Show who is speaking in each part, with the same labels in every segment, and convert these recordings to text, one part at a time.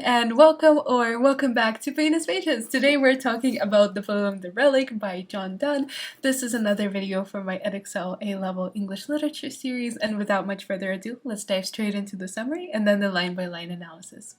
Speaker 1: and welcome back to Pain is Patience. Today we're talking about the poem The Relic by John Donne. This is another video for my Edexcel A-level English literature series, and without much further ado, let's dive straight into the summary and then the line-by-line analysis.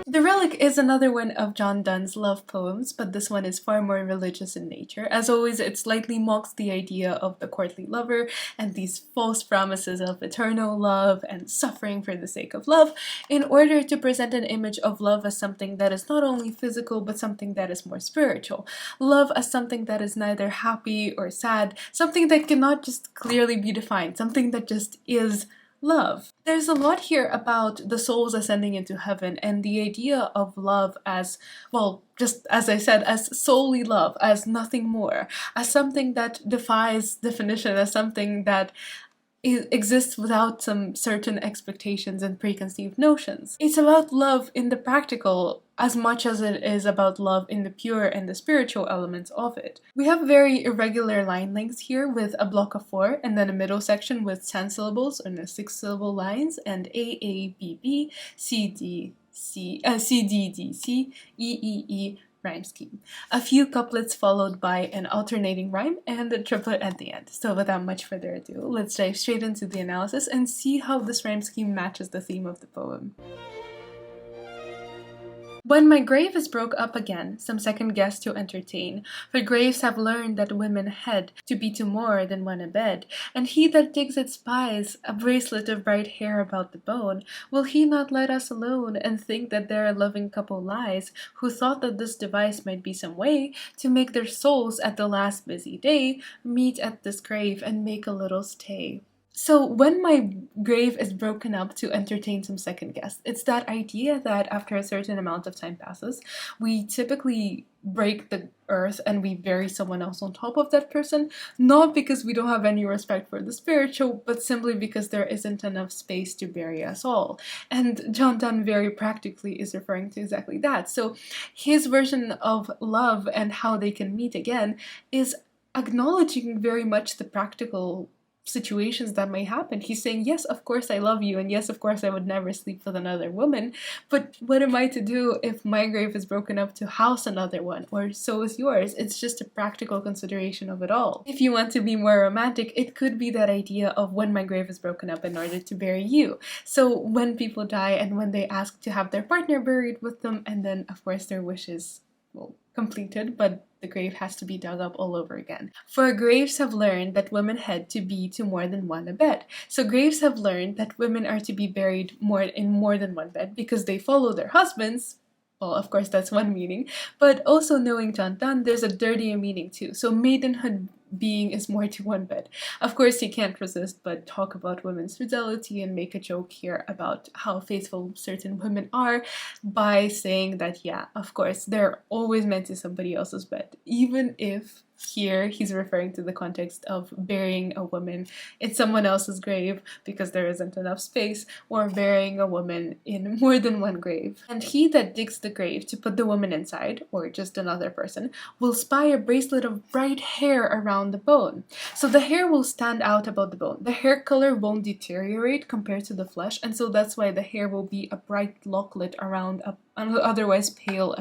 Speaker 1: The Relic is another one of John Donne's love poems, but this one is far more religious in nature. As always, it slightly mocks the idea of the courtly lover and these false promises of eternal love and suffering for the sake of love, in order to present an image of love as something that is not only physical, but something that is more spiritual. Love as something that is neither happy or sad, something that cannot just clearly be defined, something that just is love. There's a lot here about the souls ascending into heaven and the idea of love as, well, just as I said, as solely love, as nothing more, as something that defies definition, as something that exists without some certain expectations and preconceived notions. It's about love in the practical as much as it is about love in the pure and the spiritual elements of it. We have very irregular line lengths here with a block of 4 and then a middle section with 10 syllables and 6-syllable lines and A, A, B, B, C, D, C, C, D, D, C, E, E, E, rhyme scheme. A few couplets followed by an alternating rhyme and a triplet at the end. So without much further ado, let's dive straight into the analysis and see how this rhyme scheme matches the theme of the poem. When my grave is broke up again, some second guess to entertain, for graves have learned that women head to be to more than one a bed, and he that digs it spies a bracelet of bright hair about the bone. Will he not let us alone, and think that there a loving couple lies, who thought that this device might be some way to make their souls at the last busy day meet at this grave and make a little stay? So when my grave is broken up to entertain some second guess, it's that idea that after a certain amount of time passes, we typically break the earth and we bury someone else on top of that person, not because we don't have any respect for the spiritual, but simply because there isn't enough space to bury us all. And John Donne very practically is referring to exactly that. So his version of love and how they can meet again is acknowledging very much the practical situations that may happen. He's saying, yes, of course I love you, and yes, of course I would never sleep with another woman, but what am I to do if my grave is broken up to house another one, or so is yours? It's just a practical consideration of it all. If you want to be more romantic, it could be that idea of when my grave is broken up in order to bury you. So when people die and when they ask to have their partner buried with them, and then of course their wishes, well, completed, but the grave has to be dug up all over again. For graves have learned that women head to be to more than one a bed. So graves have learned that women are to be buried in more than one bed because they follow their husbands. Well, of course, that's one meaning, but also knowing John Donne, there's a dirtier meaning too. So maidenhood being is more to one bed. Of course, he can't resist but talk about women's fidelity and make a joke here about how faithful certain women are by saying that, yeah, of course, they're always meant to somebody else's bed, even if here he's referring to the context of burying a woman in someone else's grave because there isn't enough space, or burying a woman in more than one grave. And he that digs the grave to put the woman inside, or just another person, will spy a bracelet of bright hair around the bone. So the hair will stand out above the bone. The hair color won't deteriorate compared to the flesh, and so that's why the hair will be a bright locklet around otherwise pale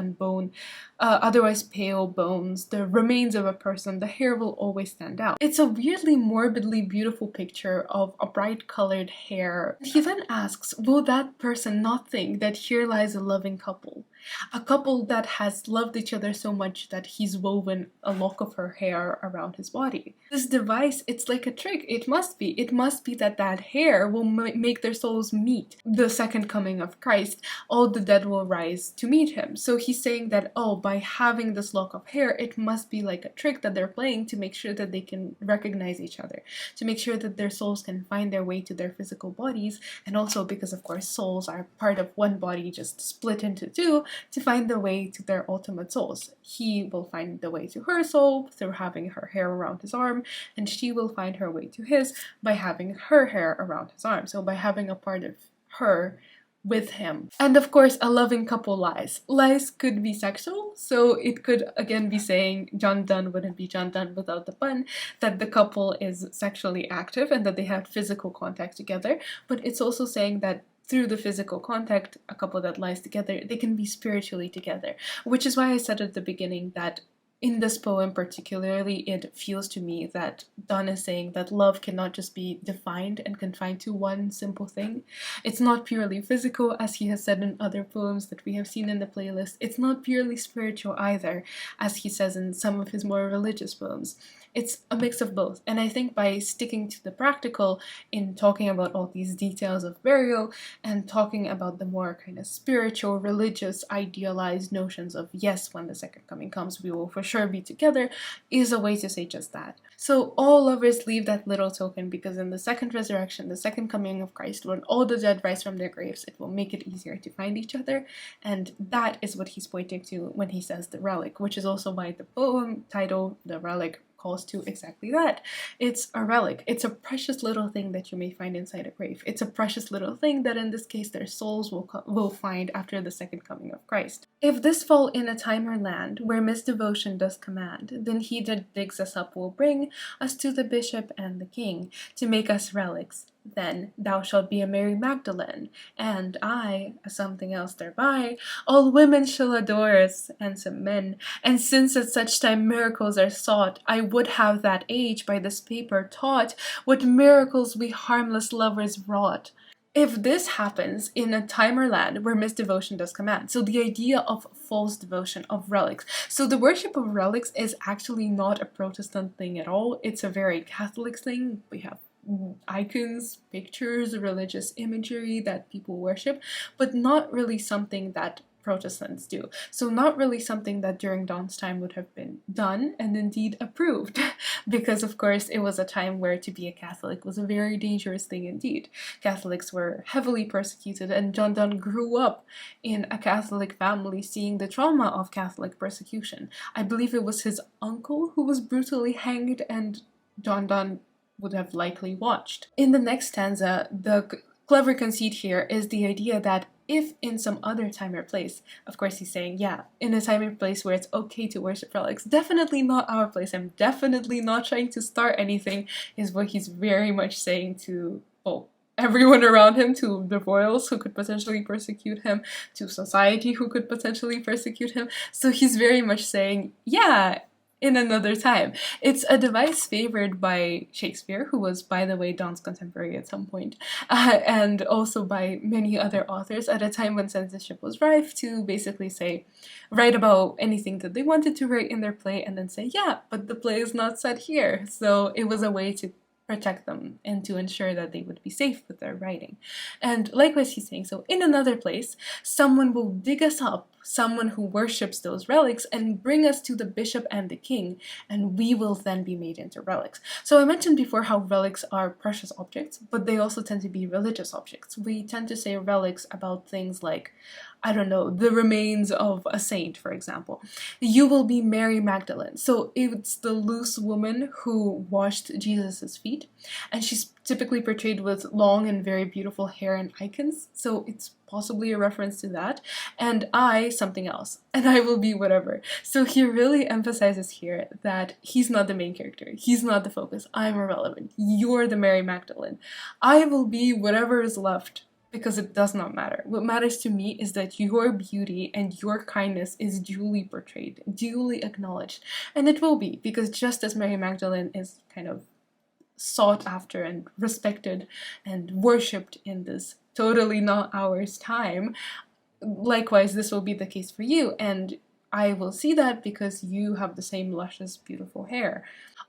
Speaker 1: bones, the remains of a person. The hair will always stand out. It's a weirdly morbidly beautiful picture of a bright colored hair. He then asks, will that person not think that here lies a loving couple? A couple that has loved each other so much that he's woven a lock of her hair around his body. This device, it's like a trick. It must be that that hair will make their souls meet the second coming of Christ. All the dead will rise to meet him. So he's saying that, oh, by having this lock of hair, it must be like a trick that they're playing to make sure that they can recognize each other, to make sure that their souls can find their way to their physical bodies, and also because, of course, souls are part of one body just split into two, to find the way to their ultimate souls. He will find the way to her soul through having her hair around his arm, and she will find her way to his by having her hair around his arm. So by having a part of her with him. And of course, a loving couple lies. Lies could be sexual, so it could again be saying John Donne wouldn't be John Donne without the pun, that the couple is sexually active and that they have physical contact together, but it's also saying that through the physical contact, a couple that lies together, they can be spiritually together. Which is why I said at the beginning that in this poem particularly, it feels to me that Donne is saying that love cannot just be defined and confined to one simple thing. It's not purely physical, as he has said in other poems that we have seen in the playlist. It's not purely spiritual either, as he says in some of his more religious poems. It's a mix of both. And I think by sticking to the practical in talking about all these details of burial and talking about the more kind of spiritual, religious, idealized notions of yes, when the second coming comes, we will for sure be together, is a way to say just that. So all lovers leave that little token because in the second resurrection, the second coming of Christ, when all the dead rise from their graves, it will make it easier to find each other. And that is what he's pointing to when he says the relic, which is also why the poem title, The Relic, calls to exactly that. It's a relic. It's a precious little thing that you may find inside a grave. It's a precious little thing that in this case their souls will find after the second coming of Christ. If this fall in a time or land where misdevotion does command, then he that digs us up will bring us to the bishop and the king to make us relics. Then thou shalt be a Mary Magdalene, and I, a something else thereby. All women shall adore us, and some men. And since at such time miracles are sought, I would have that age by this paper taught what miracles we harmless lovers wrought. If this happens in a time or land where misdevotion does command, so the idea of false devotion, of relics. So the worship of relics is actually not a Protestant thing at all. It's a very Catholic thing. We have icons, pictures, religious imagery that people worship, but not really something that Protestants do. So not really something that during Donne's time would have been done and indeed approved, because of course it was a time where to be a Catholic was a very dangerous thing indeed. Catholics were heavily persecuted, and John Donne grew up in a Catholic family seeing the trauma of Catholic persecution. I believe it was his uncle who was brutally hanged, and John Donne would have likely watched. In the next stanza, the clever conceit here is the idea that if in some other time or place, of course he's saying, yeah, in a time and place where it's okay to worship relics, definitely not our place, I'm definitely not trying to start anything, is what he's very much saying to, well, everyone around him, to the royals who could potentially persecute him, to society who could potentially persecute him. So he's very much saying, yeah, in another time. It's a device favored by Shakespeare, who was, by the way, Donne's contemporary at some point, and also by many other authors at a time when censorship was rife, to basically say, write about anything that they wanted to write in their play and then say, yeah, but the play is not set here. So it was a way to protect them and to ensure that they would be safe with their writing. And likewise he's saying, so in another place, someone will dig us up, someone who worships those relics, and bring us to the bishop and the king, and we will then be made into relics. So I mentioned before how relics are precious objects, but they also tend to be religious objects. We tend to say relics about things like, I don't know, the remains of a saint, for example. You will be Mary Magdalene. So it's the loose woman who washed Jesus's feet, and she's typically portrayed with long and very beautiful hair and icons, so it's possibly a reference to that. And I, something else, and I will be whatever. So he really emphasizes here that he's not the main character, he's not the focus, I'm irrelevant, you're the Mary Magdalene. I will be whatever is left, because it does not matter. What matters to me is that your beauty and your kindness is duly portrayed, duly acknowledged. And it will be, because just as Mary Magdalene is kind of sought after and respected and worshipped in this totally not ours time, likewise this will be the case for you, and I will see that because you have the same luscious, beautiful hair.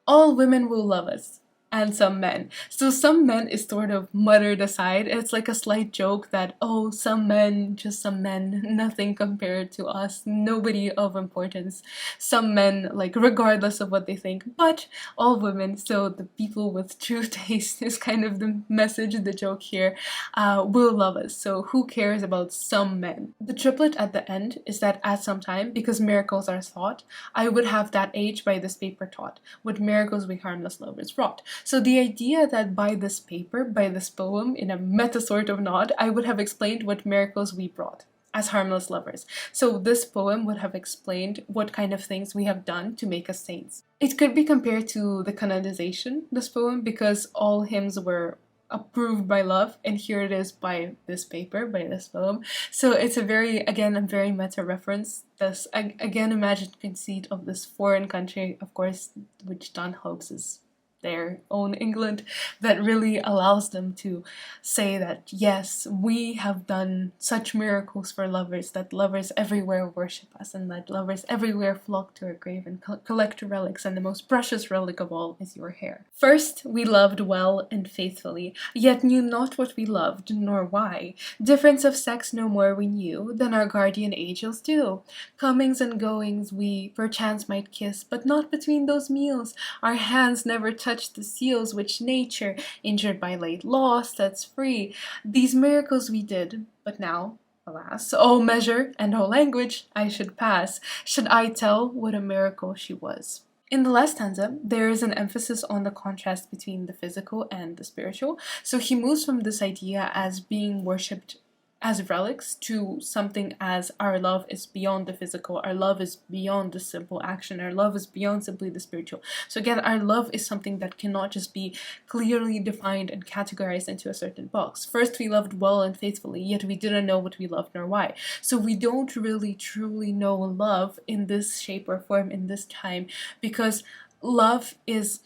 Speaker 1: All women will love us, and some men. So some men is sort of muttered aside. It's like a slight joke that, oh, some men, just some men, nothing compared to us, nobody of importance. Some men, like, regardless of what they think, but all women, so the people with true taste is kind of the message, the joke here, will love us. So who cares about some men? The triplet at the end is that at some time, because miracles are thought, I would have that age by this paper taught, what miracles we harmless lovers wrought. So the idea that by this paper, by this poem, in a meta sort of nod, I would have explained what miracles we brought as harmless lovers. So this poem would have explained what kind of things we have done to make us saints. It could be compared to the canonization, this poem, because all hymns were approved by love, and here it is by this paper, by this poem. So it's a very meta reference. This again imagined conceit of this foreign country, of course, which Donne hopes is their own England, that really allows them to say that yes, we have done such miracles for lovers, that lovers everywhere worship us, and that lovers everywhere flock to our grave and collect relics, and the most precious relic of all is your hair. First we loved well and faithfully, yet knew not what we loved, nor why. Difference of sex no more we knew than our guardian angels do. Comings and goings we perchance might kiss, but not between those meals. Our hands never touched the seals which nature, injured by late law, sets free. These miracles we did, but now, alas, all measure and all language I should pass, should I tell what a miracle she was. In the last stanza, there is an emphasis on the contrast between the physical and the spiritual. So he moves from this idea as being worshipped as relics to something as our love is beyond the physical, our love is beyond the simple action, our love is beyond simply the spiritual. So again, our love is something that cannot just be clearly defined and categorized into a certain box. First, we loved well and faithfully, yet we didn't know what we loved nor why. So we don't really truly know love in this shape or form in this time, because love is,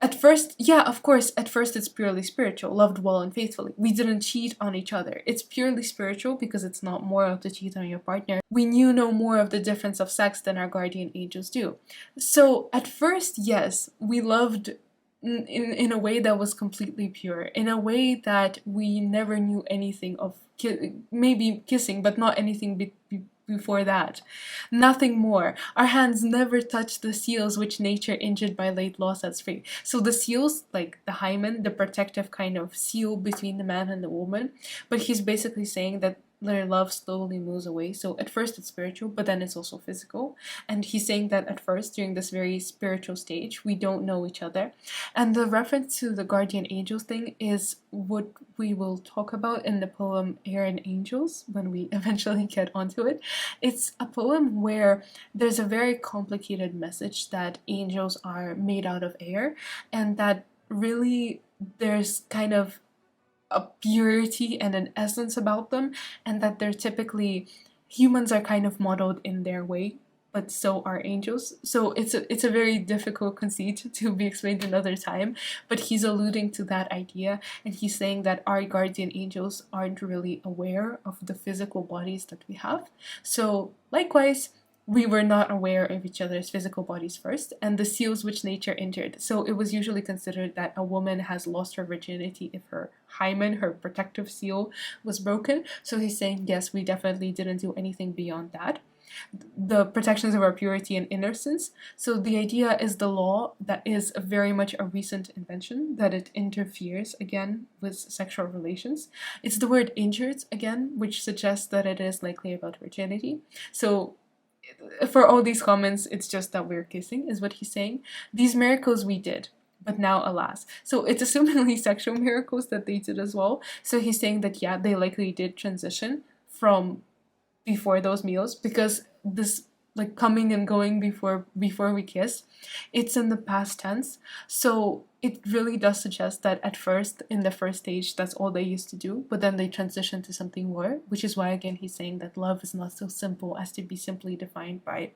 Speaker 1: at first, yeah, of course, at first it's purely spiritual, loved well and faithfully. We didn't cheat on each other. It's purely spiritual because it's not moral to cheat on your partner. We knew no more of the difference of sex than our guardian angels do. So at first, yes, we loved in a way that was completely pure, in a way that we never knew anything of, maybe kissing, but not anything before that. Nothing more. Our hands never touched the seals which nature, injured by late law, sets free. So the seals, like the hymen, the protective kind of seal between the man and the woman, but he's basically saying that their love slowly moves away. So at first it's spiritual, but then it's also physical. And he's saying that at first, during this very spiritual stage, we don't know each other. And the reference to the guardian angels thing is what we will talk about in the poem Air and Angels when we eventually get onto it. It's a poem where there's a very complicated message that angels are made out of air, and that really there's kind of a purity and an essence about them, and that they're typically, humans are kind of modeled in their way, but so are angels. So it's a very difficult conceit to be explained another time, but he's alluding to that idea, and he's saying that our guardian angels aren't really aware of the physical bodies that we have. So likewise, we were not aware of each other's physical bodies first, and the seals which nature injured. So it was usually considered that a woman has lost her virginity if her hymen, her protective seal, was broken. So he's saying, yes, we definitely didn't do anything beyond that. The protections of our purity and innocence. So the idea is the law that is very much a recent invention, that it interferes again with sexual relations. It's the word injured again, which suggests that it is likely about virginity. So for all these comments, it's just that we're kissing, is what he's saying. These miracles we did, but now alas. So it's assumingly sexual miracles that they did as well. So he's saying that, yeah, they likely did transition from before those meals, because this like coming and going before we kiss, it's in the past tense. So it really does suggest that at first, in the first stage, that's all they used to do, but then they transition to something more, which is why again he's saying that love is not so simple as to be simply defined by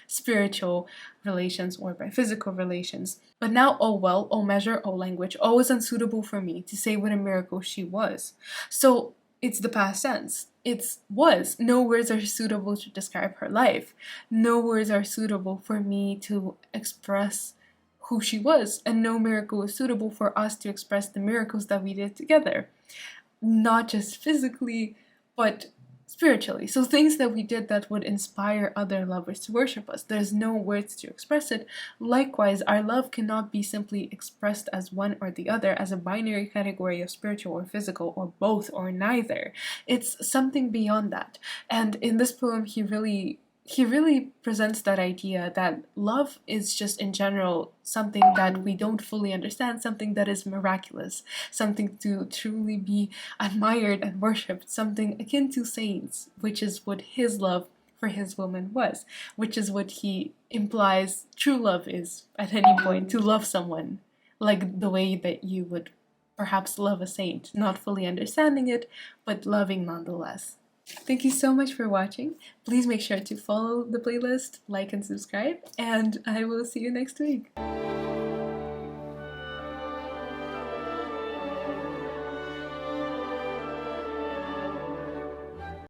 Speaker 1: spiritual relations or by physical relations. But now, oh well, oh measure, oh language, always unsuitable for me to say what a miracle she was. So it's the past tense. It's was. No words are suitable to describe her life. No words are suitable for me to express who she was, and no miracle is suitable for us to express the miracles that we did together. Not just physically, but spiritually. So things that we did that would inspire other lovers to worship us. There's no words to express it. Likewise, our love cannot be simply expressed as one or the other, as a binary category of spiritual or physical, or both or neither. It's something beyond that. And in this poem, he really presents that idea that love is just in general something that we don't fully understand, something that is miraculous, something to truly be admired and worshipped, something akin to saints, which is what his love for his woman was, which is what he implies true love is at any point, to love someone like the way that you would perhaps love a saint, not fully understanding it, but loving nonetheless. Thank you so much for watching. Please make sure to follow the playlist, like and subscribe, and I will see you next week.